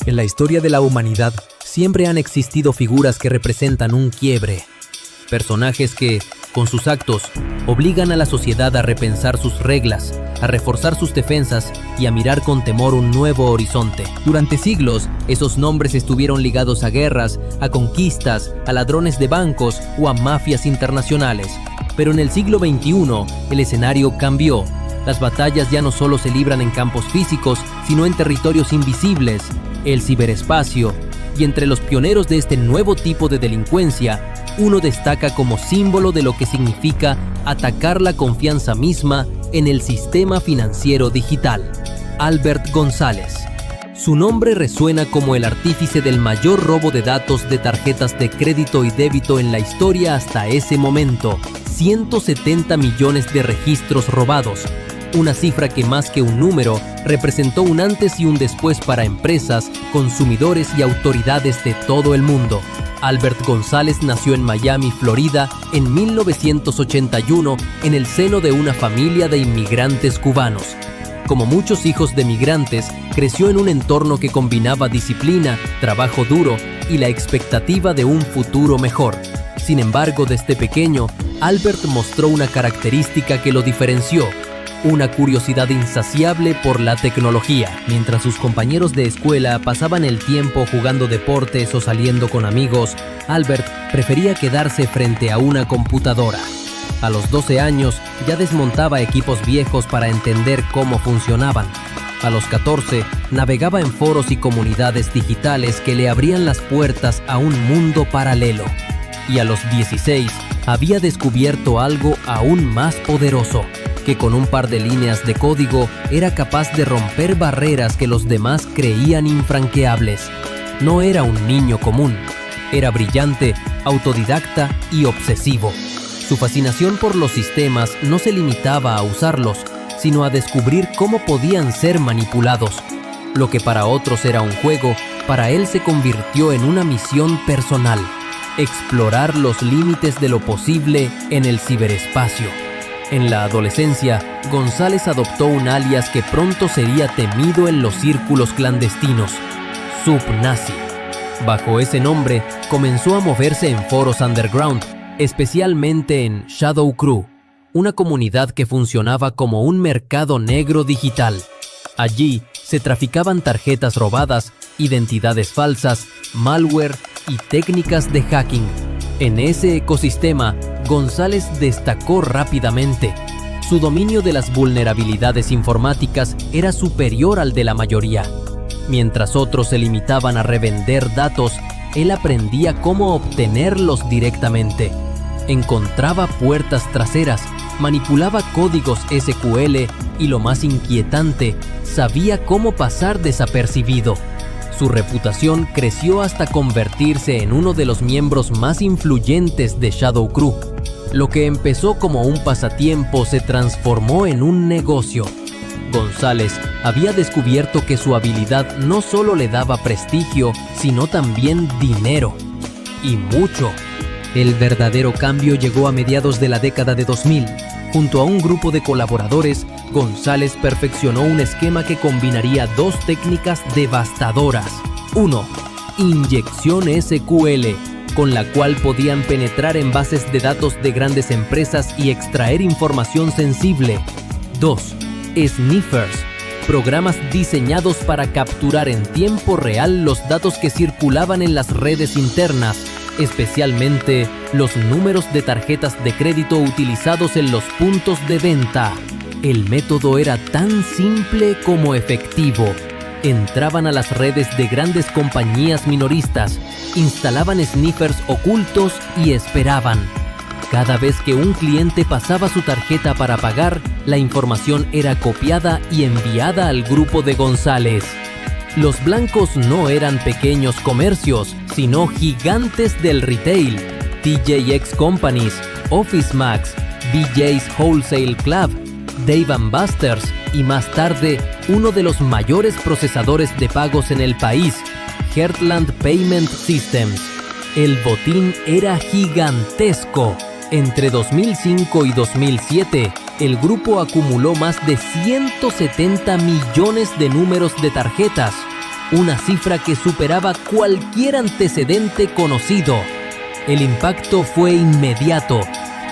En la historia de la humanidad siempre han existido figuras que representan un quiebre. Personajes que, con sus actos, obligan a la sociedad a repensar sus reglas, a reforzar sus defensas y a mirar con temor un nuevo horizonte. Durante siglos, esos nombres estuvieron ligados a guerras, a conquistas, a ladrones de bancos o a mafias internacionales. Pero en el siglo XXI, el escenario cambió. Las batallas ya no solo se libran en campos físicos, sino en territorios invisibles, el ciberespacio. Y entre los pioneros de este nuevo tipo de delincuencia, uno destaca como símbolo de lo que significa atacar la confianza misma en el sistema financiero digital: Albert González. Su nombre resuena como el artífice del mayor robo de datos de tarjetas de crédito y débito en la historia hasta ese momento: 170 millones de registros robados, una cifra que más que un número representó un antes y un después para empresas, consumidores y autoridades de todo el mundo. Albert González nació en Miami, Florida, en 1981 en el seno de una familia de inmigrantes cubanos. Como muchos hijos de migrantes, creció en un entorno que combinaba disciplina, trabajo duro y la expectativa de un futuro mejor. Sin embargo, desde pequeño, Albert mostró una característica que lo diferenció: una curiosidad insaciable por la tecnología. Mientras sus compañeros de escuela pasaban el tiempo jugando deportes o saliendo con amigos, Albert prefería quedarse frente a una computadora. A los 12 años ya desmontaba equipos viejos para entender cómo funcionaban. A los 14 navegaba en foros y comunidades digitales que le abrían las puertas a un mundo paralelo. Y a los 16 había descubierto algo aún más poderoso: que con un par de líneas de código era capaz de romper barreras que los demás creían infranqueables. No era un niño común, era brillante, autodidacta y obsesivo. Su fascinación por los sistemas no se limitaba a usarlos, sino a descubrir cómo podían ser manipulados. Lo que para otros era un juego, para él se convirtió en una misión personal: explorar los límites de lo posible en el ciberespacio. En la adolescencia, González adoptó un alias que pronto sería temido en los círculos clandestinos: Subnazi. Bajo ese nombre, comenzó a moverse en foros underground, especialmente en Shadow Crew, una comunidad que funcionaba como un mercado negro digital. Allí se traficaban tarjetas robadas, identidades falsas, malware y técnicas de hacking. En ese ecosistema, González destacó rápidamente. Su dominio de las vulnerabilidades informáticas era superior al de la mayoría. Mientras otros se limitaban a revender datos, él aprendía cómo obtenerlos directamente. Encontraba puertas traseras, manipulaba códigos SQL y, lo más inquietante, sabía cómo pasar desapercibido. Su reputación creció hasta convertirse en uno de los miembros más influyentes de Shadow Crew. Lo que empezó como un pasatiempo se transformó en un negocio. González había descubierto que su habilidad no solo le daba prestigio, sino también dinero. Y mucho. El verdadero cambio llegó a mediados de la década de 2000. Junto a un grupo de colaboradores, González perfeccionó un esquema que combinaría dos técnicas devastadoras. 1. Inyección SQL, con la cual podían penetrar en bases de datos de grandes empresas y extraer información sensible. 2. Sniffers, programas diseñados para capturar en tiempo real los datos que circulaban en las redes internas, especialmente los números de tarjetas de crédito utilizados en los puntos de venta. El método era tan simple como efectivo. Entraban a las redes de grandes compañías minoristas, instalaban sniffers ocultos y esperaban. Cada vez que un cliente pasaba su tarjeta para pagar, la información era copiada y enviada al grupo de González. Los blancos no eran pequeños comercios, sino gigantes del retail: TJX Companies, Office Max, BJ's Wholesale Club, Dave & Buster's y más tarde uno de los mayores procesadores de pagos en el país, Heartland Payment Systems. El botín era gigantesco. Entre 2005 y 2007, el grupo acumuló más de 170 millones de números de tarjetas, una cifra que superaba cualquier antecedente conocido. El impacto fue inmediato.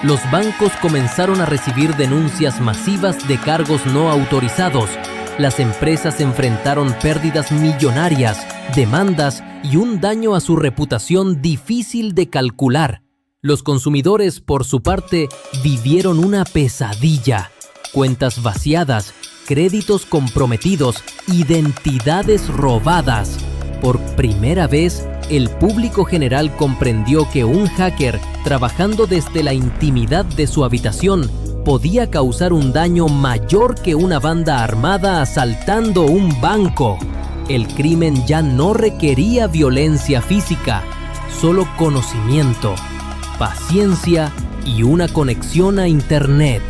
Los bancos comenzaron a recibir denuncias masivas de cargos no autorizados. Las empresas enfrentaron pérdidas millonarias, demandas y un daño a su reputación difícil de calcular. Los consumidores, por su parte, vivieron una pesadilla. Cuentas vaciadas, créditos comprometidos, identidades robadas. Por primera vez, el público general comprendió que un hacker, trabajando desde la intimidad de su habitación, podía causar un daño mayor que una banda armada asaltando un banco. El crimen ya no requería violencia física, solo conocimiento, paciencia y una conexión a Internet.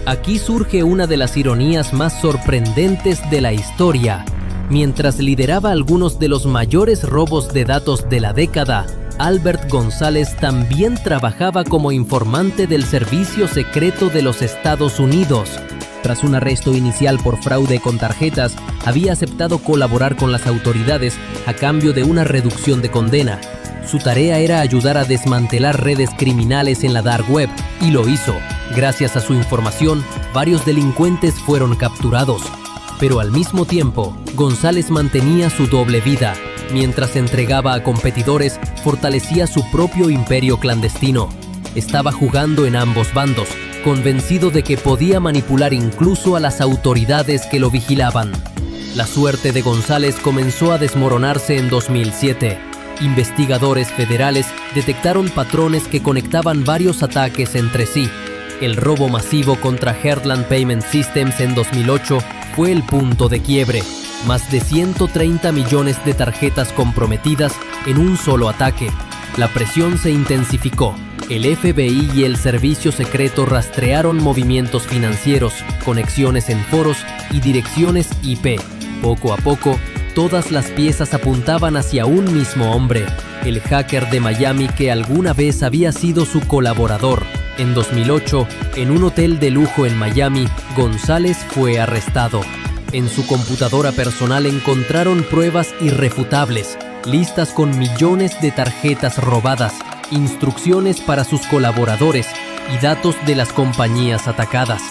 Aquí surge una de las ironías más sorprendentes de la historia. Mientras lideraba algunos de los mayores robos de datos de la década, Albert González también trabajaba como informante del Servicio Secreto de los Estados Unidos. Tras un arresto inicial por fraude con tarjetas, había aceptado colaborar con las autoridades a cambio de una reducción de condena. Su tarea era ayudar a desmantelar redes criminales en la dark web, y lo hizo. Gracias a su información, varios delincuentes fueron capturados. Pero al mismo tiempo, González mantenía su doble vida. Mientras entregaba a competidores, fortalecía su propio imperio clandestino. Estaba jugando en ambos bandos, convencido de que podía manipular incluso a las autoridades que lo vigilaban. La suerte de González comenzó a desmoronarse en 2007. Investigadores federales detectaron patrones que conectaban varios ataques entre sí. El robo masivo contra Heartland Payment Systems en 2008 fue el punto de quiebre. Más de 130 millones de tarjetas comprometidas en un solo ataque. La presión se intensificó. El FBI y el Servicio Secreto rastrearon movimientos financieros, conexiones en foros y direcciones IP. Poco a poco, todas las piezas apuntaban hacia un mismo hombre, el hacker de Miami que alguna vez había sido su colaborador. En 2008, en un hotel de lujo en Miami, González fue arrestado. En su computadora personal encontraron pruebas irrefutables, listas con millones de tarjetas robadas, instrucciones para sus colaboradores y datos de las compañías atacadas.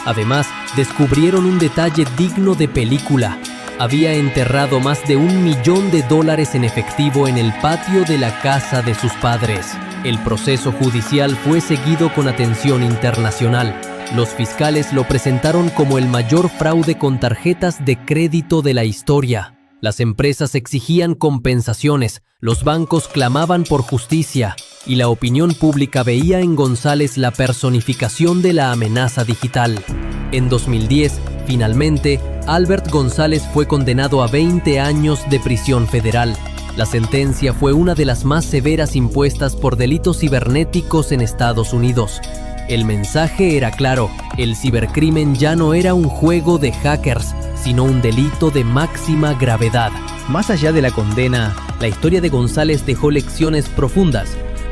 Además, descubrieron un detalle digno de película. Había enterrado más de $1 millón en efectivo en el patio de la casa de sus padres. El proceso judicial fue seguido con atención internacional. Los fiscales lo presentaron como el mayor fraude con tarjetas de crédito de la historia. Las empresas exigían compensaciones, los bancos clamaban por justicia y la opinión pública veía en González la personificación de la amenaza digital. En 2010, finalmente, Albert González fue condenado a 20 años de prisión federal. La sentencia fue una de las más severas impuestas por delitos cibernéticos en Estados Unidos. El mensaje era claro: el cibercrimen ya no era un juego de hackers, sino un delito de máxima gravedad. Más allá de la condena, la historia de González dejó lecciones profundas.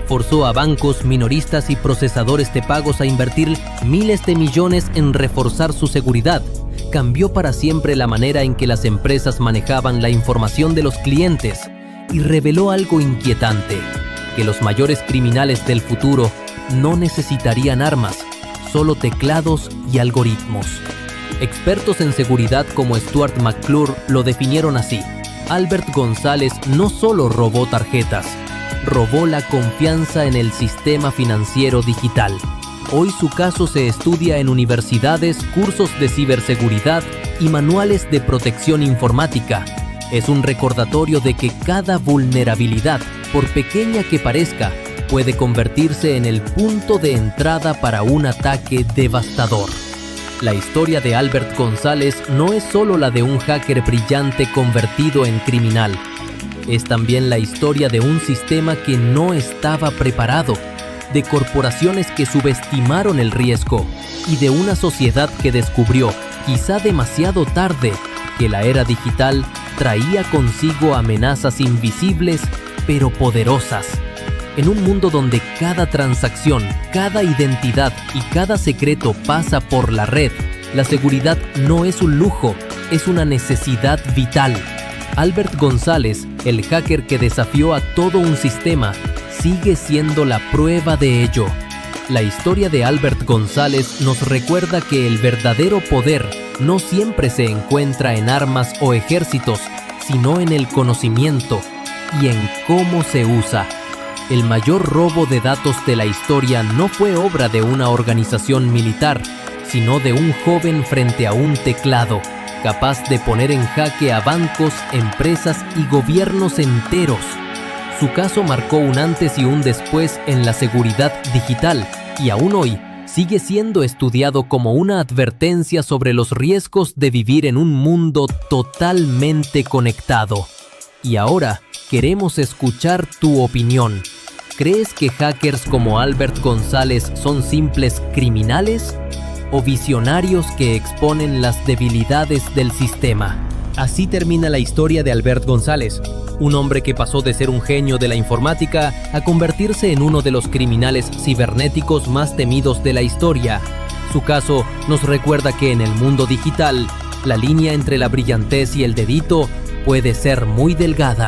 Forzó a bancos, minoristas y procesadores de pagos a invertir miles de millones en reforzar su seguridad. Cambió para siempre la manera en que las empresas manejaban la información de los clientes y reveló algo inquietante: que los mayores criminales del futuro no necesitarían armas, solo teclados y algoritmos. Expertos en seguridad como Stuart McClure lo definieron así: Albert González no solo robó tarjetas, robó la confianza en el sistema financiero digital. Hoy su caso se estudia en universidades, cursos de ciberseguridad y manuales de protección informática. Es un recordatorio de que cada vulnerabilidad, por pequeña que parezca, puede convertirse en el punto de entrada para un ataque devastador. La historia de Albert González no es solo la de un hacker brillante convertido en criminal. Es también la historia de un sistema que no estaba preparado, de corporaciones que subestimaron el riesgo y de una sociedad que descubrió, quizá demasiado tarde, que la era digital traía consigo amenazas invisibles pero poderosas. En un mundo donde cada transacción, cada identidad y cada secreto pasa por la red, la seguridad no es un lujo, es una necesidad vital. Albert González, el hacker que desafió a todo un sistema, sigue siendo la prueba de ello. La historia de Albert González nos recuerda que el verdadero poder no siempre se encuentra en armas o ejércitos, sino en el conocimiento y en cómo se usa. El mayor robo de datos de la historia no fue obra de una organización militar, sino de un joven frente a un teclado, capaz de poner en jaque a bancos, empresas y gobiernos enteros. Su caso marcó un antes y un después en la seguridad digital y aún hoy sigue siendo estudiado como una advertencia sobre los riesgos de vivir en un mundo totalmente conectado. Y ahora queremos escuchar tu opinión. ¿Crees que hackers como Albert González son simples criminales o visionarios que exponen las debilidades del sistema? Así termina la historia de Albert González, un hombre que pasó de ser un genio de la informática a convertirse en uno de los criminales cibernéticos más temidos de la historia. Su caso nos recuerda que en el mundo digital, la línea entre la brillantez y el dedito puede ser muy delgada.